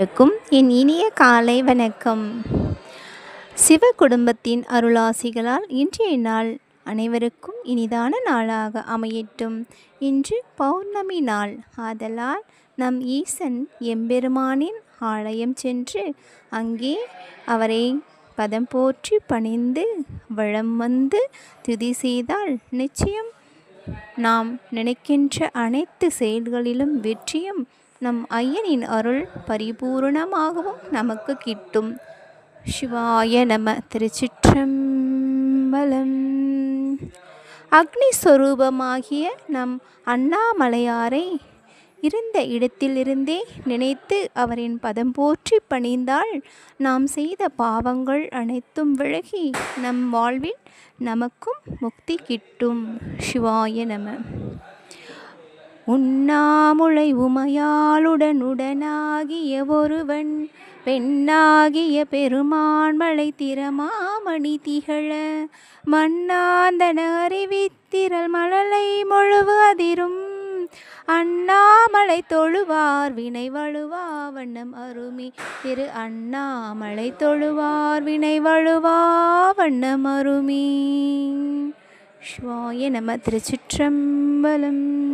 இருக்கும் என் இனிய காலை வணக்கம். சிவ குடும்பத்தின் அருளாசிகளால் இன்றைய நாள் அனைவருக்கும் இனிதான நாளாக அமையட்டும். இன்று பௌர்ணமி நாள் ஆதலால் நம் ஈசன் எம்பெருமானின் ஆலயம் சென்று அங்கே அவரை பதம் போற்றி பணிந்து வலம் வந்து துதி செய்தால் நிச்சயம் நாம் நினைக்கின்ற அனைத்து செயல்களிலும் வெற்றியும் நம் ஐயனின் அருள் பரிபூரணமாகவும் நமக்கு கிட்டும். சிவாய நம. திருச்சிற்றம்பலம். அக்னி ஸ்வரூபமாகிய நம் அண்ணாமலையாரை இருந்த இடத்திலிருந்தே நினைத்து அவரின் பதம் போற்றி பணிந்தால் நாம் செய்த பாவங்கள் அனைத்தும் விலகி நம் வாழ்வில் நமக்கும் முக்தி கிட்டும். சிவாய நம. உண்ணாமுலை உமையாளுடனுடனாகிய ஒருவன் பெண்ணாகிய பெருமான்மலை திறமாமணி திகழ மண்ணாந்தன அறிவித்திரள் மழலை மொழுவு அதிரும் அண்ணாமலை தொழுவார் வினை வழுவா வண்ணம் அருமி. திரு அண்ணாமலை தொழுவார் வினை வழுவா வண்ணம் அருமி. சிவாய நம. திருச்சிற்றம்பலம்.